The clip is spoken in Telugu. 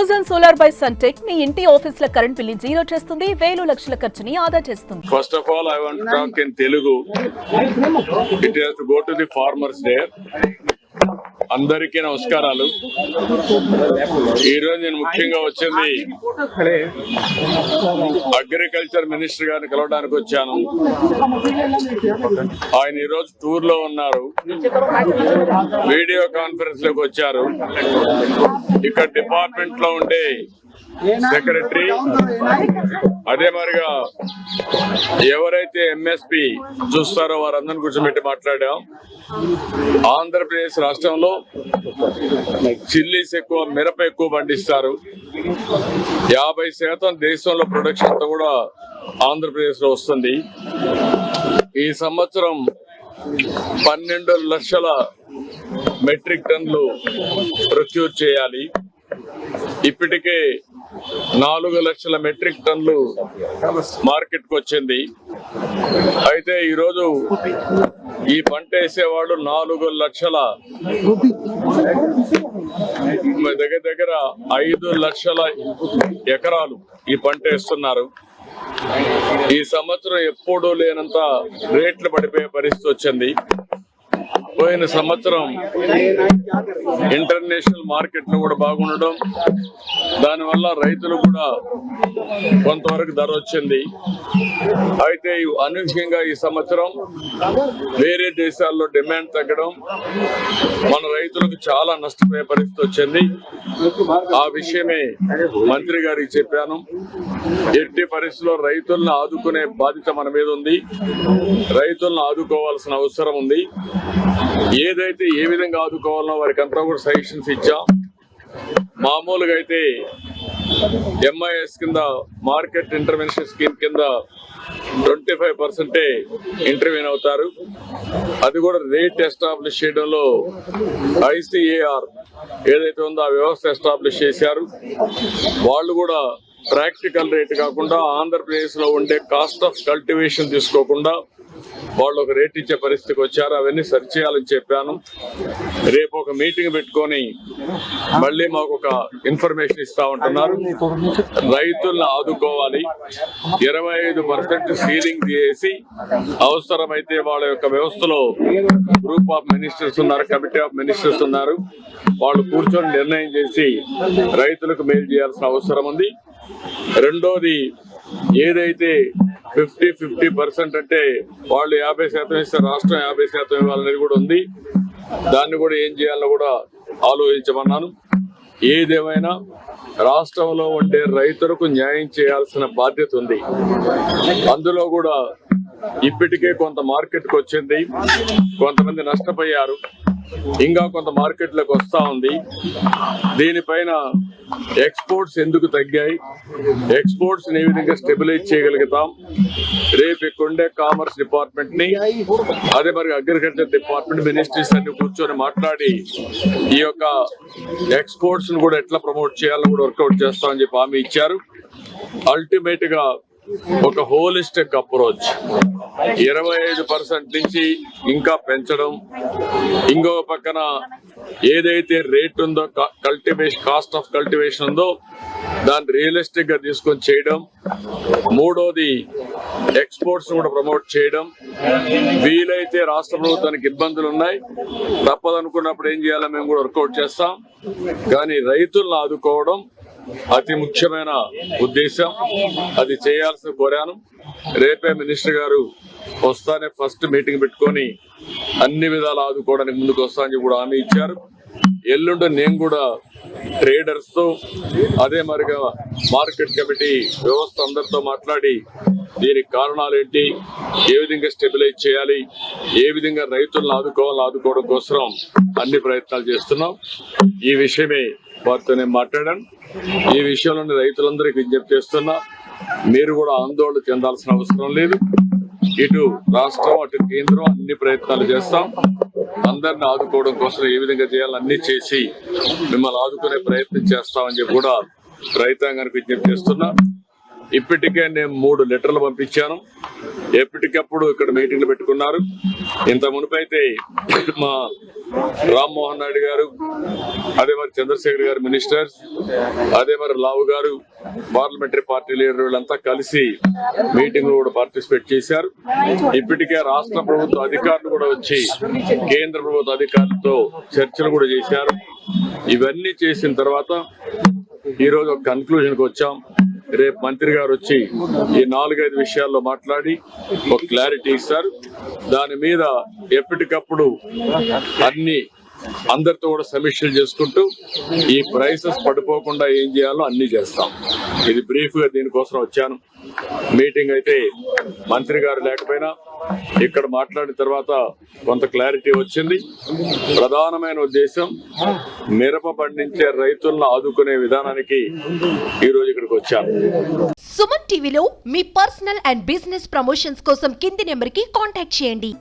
ఫ్యూజన్ సోలార్ బై సన్టెక్ మీ ఇంటి ఆఫీసుల కరెంట్ బిల్లు జీరో చేస్తుంది, వేలు లక్షల ఖర్చుని ఆదా చేస్తుంది. First of all, I want to talk in Telugu. It has to go to the farmers there. అందరికీ నమస్కారాలు. ఈ రోజు నేను ముఖ్యంగా వచ్చింది అగ్రికల్చర్ మినిస్టర్ గారిని కలవడానికి వచ్చాను. ఆయన ఈ రోజు టూర్ లో ఉన్నారు, వీడియో కాన్ఫరెన్స్ లోకి వచ్చారు. ఇక్కడ డిపార్ట్మెంట్ లో ఉండే సెక్రటరీ, అదే మరిగా ఎవరైతే ఎంఎస్పి చూస్తారో వారందరిని కూర్చోబెట్టి మాట్లాడాం. ఆంధ్రప్రదేశ్ రాష్ట్రంలో చిల్లీస్ ఎక్కువ, మిరప ఎక్కువ పండిస్తారు. 50% దేశంలో ప్రొడక్షన్ అంతా కూడా ఆంధ్రప్రదేశ్ లో వస్తుంది. ఈ సంవత్సరం 12 లక్షల మెట్రిక్ టన్నులు ప్రొక్యూర్ చేయాలి. ఇప్పటికే 4 లక్షల మెట్రిక్ టన్నులు మార్కెట్ కు వచ్చింది. అయితే ఈరోజు ఈ పంట వేసేవాళ్ళు 4 లక్షల దగ్గర 5 లక్షల ఎకరాలు ఈ పంట వేస్తున్నారు. ఈ సంవత్సరం ఎప్పుడూ లేనంత రేట్లు పడిపోయే పరిస్థితి వచ్చింది. పోయిన సంవత్సరం ఇంటర్నేషనల్ మార్కెట్లు కూడా బాగుండడం, దానివల్ల రైతులు కూడా కొంతవరకు ధర వచ్చింది. అయితే అనూహ్యంగా ఈ సంవత్సరం వేరే దేశాల్లో డిమాండ్ తగ్గడం మన రైతులకు చాలా నష్టపోయే పరిస్థితి వచ్చింది. ఆ విషయమే మంత్రి గారికి చెప్పాను. ఎట్టి పరిస్థితుల్లో రైతులను ఆదుకునే బాధ్యత మన మీద ఉంది. రైతులను ఆదుకోవాల్సిన అవసరం ఉంది. ఏదైతే ఏ విధంగా ఆదుకోవాలనో వారికి అంతా కూడా సజెషన్స్ ఇచ్చాం. మామూలుగా అయితే ఎంఐఎస్ కింద, మార్కెట్ ఇంటర్వెన్షన్ స్కీమ్ కింద 25% ఇంటర్వ్యూన్ అవుతారు. అది కూడా రేట్ ఎస్టాబ్లిష్ చేయడంలో ఐసిఏఆర్ ఏదైతే ఉందో ఆ వ్యవస్థ ఎస్టాబ్లిష్ చేశారు. వాళ్ళు కూడా ప్రాక్టికల్ రేట్ కాకుండా ఆంధ్రప్రదేశ్ లో ఉండే కాస్ట్ ఆఫ్ కల్టివేషన్ తీసుకోకుండా వాళ్ళు ఒక రేట్ ఇచ్చే పరిస్థితికి వచ్చారు. అవన్నీ సరిచేయాలని చెప్పాను. రేపు ఒక మీటింగ్ పెట్టుకొని మళ్ళీ మాకు ఒక ఇన్ఫర్మేషన్ ఇస్తా ఉంటున్నారు. రైతులను ఆదుకోవాలి. 25% సీలింగ్ చేసి అవసరమైతే వాళ్ళ యొక్క వ్యవస్థలో గ్రూప్ ఆఫ్ మినిస్టర్స్ ఉన్నారు, కమిటీ ఆఫ్ మినిస్టర్స్ ఉన్నారు. వాళ్ళు కూర్చొని నిర్ణయం చేసి రైతులకు మేలు చేయాల్సిన అవసరం ఉంది. రెండోది, ఏదైతే 50% అంటే వాళ్ళు 50% ఇస్తే రాష్ట్రం 50% ఇవ్వాలనేది కూడా ఉంది. దాన్ని కూడా ఏం చేయాలో కూడా ఆలోచించమన్నాను. ఏదేమైనా రాష్ట్రంలో ఉండే రైతులకు న్యాయం చేయాల్సిన బాధ్యత ఉంది. అందులో కూడా ఇప్పటికే కొంత మార్కెట్కి వచ్చింది, కొంతమంది నష్టపోయారు, ఇంకా కొంత మార్కెట్లోకి వస్తా ఉంది. దీనిపైన ఎక్స్పోర్ట్స్ ఎందుకు తగ్గాయి, ఎక్స్పోర్ట్స్ ఏ విధంగా స్టెబిలైజ్ చేయగలుగుతాం, రేపు ఇక్కడుండే కామర్స్ డిపార్ట్మెంట్ ని, అదే మరి అగ్రికల్చర్ డిపార్ట్మెంట్, మినిస్ట్రీస్ అన్ని కూర్చొని మాట్లాడి ఈ యొక్క ఎక్స్పోర్ట్స్ ని కూడా ఎట్లా ప్రమోట్ చేయాలని కూడా వర్కౌట్ చేస్తామని చెప్పి హామీ ఇచ్చారు. అల్టిమేట్ గా ఒక హోలిస్టిక్ అప్రోచ్ 25% నుంచి ఇంకా పెంచడం, ఇంకో పక్కన ఏదైతే రేట్ ఉందో కాస్ట్ ఆఫ్ కల్టివేషన్ ఉందో దాన్ని రియలిస్టిక్ గా తీసుకొని చేయడం. మూడోది, ఎక్స్పోర్ట్స్ కూడా ప్రమోట్ చేయడం. వీలైతే రాష్ట్ర ప్రభుత్వానికి ఇబ్బందులు ఉన్నాయి, తప్పదనుకున్నప్పుడు ఏం చేయాలో మేము కూడా వర్కౌట్ చేస్తాం. కానీ రైతులను ఆదుకోవడం అతి ముఖ్యమైన ఉద్దేశం. అది చేయాల్సిన కోరాను. రేపే మినిస్టర్ గారు వస్తానే ఫస్ట్ మీటింగ్ పెట్టుకొని అన్ని విధాలు ఆదుకోవడానికి ముందుకు వస్తానని కూడా హామీ ఇచ్చారు. ఎల్లుండి నేను కూడా ట్రేడర్స్ తో, అదే మరిగా మార్కెట్ కమిటీ వ్యవస్థ అందరితో మాట్లాడి దీనికి కారణాలు ఏంటి, ఏ విధంగా స్టెబిలైజ్ చేయాలి, ఏ విధంగా రైతులను ఆదుకోవడం కోసం అన్ని ప్రయత్నాలు చేస్తున్నాం. ఈ విషయమే వారితో నేను మాట్లాడాను. ఈ విషయంలో రైతులందరికీ విజ్ఞప్తి చేస్తున్నా, మీరు కూడా ఆందోళన చెందాల్సిన అవసరం లేదు. ఇటు రాష్ట్రం, అటు కేంద్రం అన్ని ప్రయత్నాలు చేస్తాం. అందరిని ఆదుకోవడం కోసం ఏ విధంగా చేయాలో అన్ని చేసి మిమ్మల్ని ఆదుకునే ప్రయత్నం చేస్తామని చెప్పి కూడా రైతాంగానికి విజ్ఞప్తి చేస్తున్నా. ఇప్పటికే నేను 3 లెటర్లు పంపించాను. ఎప్పటికప్పుడు ఇక్కడ మీటింగ్లు పెట్టుకున్నారు. ఇంత మునుపైతే మా రామ్మోహన్ నాయుడు గారు, అదే మరి చంద్రశేఖర్ గారు మినిస్టర్స్, అదే మరి లావు గారు పార్లమెంటరీ పార్టీ లీడర్ వీళ్ళంతా కలిసి మీటింగ్ లో కూడా పార్టిసిపేట్ చేశారు. ఇప్పటికే రాష్ట్ర ప్రభుత్వ అధికారులు కూడా వచ్చి కేంద్ర ప్రభుత్వ అధికారులతో చర్చలు కూడా చేశారు. ఇవన్నీ చేసిన తర్వాత ఈ రోజు ఒక కన్క్లూజన్ కి వచ్చాం. రేపు మంత్రి గారు వచ్చి ఈ 4-5 విషయాల్లో మాట్లాడి ఒక క్లారిటీ ఇస్తారు. దాని మీద ఎప్పటికప్పుడు అందరితో కూడా సమీక్షలు చేసుకుంటూ ఈ ప్రైసెస్ పడిపోకుండా ఏం చేయాలో అన్ని చేస్తాం. ఇది బ్రీఫ్ గా దీనికోసం వచ్చాను. మీటింగ్ అయితే మంత్రి గారు లేకపోయినా ఇక్కడ మాట్లాడిన తర్వాత కొంత క్లారిటీ వచ్చింది. ప్రధానమైన ఉద్దేశం మిరప పండించే రైతులను ఆదుకునే విధానానికి ఈ రోజు ఇక్కడికి వచ్చాను. సుమన్ టీవీలో మీ పర్సనల్ అండ్ బిజినెస్ ప్రమోషన్స్ కోసం కింది నెంబర్కి కాంటాక్ట్ చేయండి.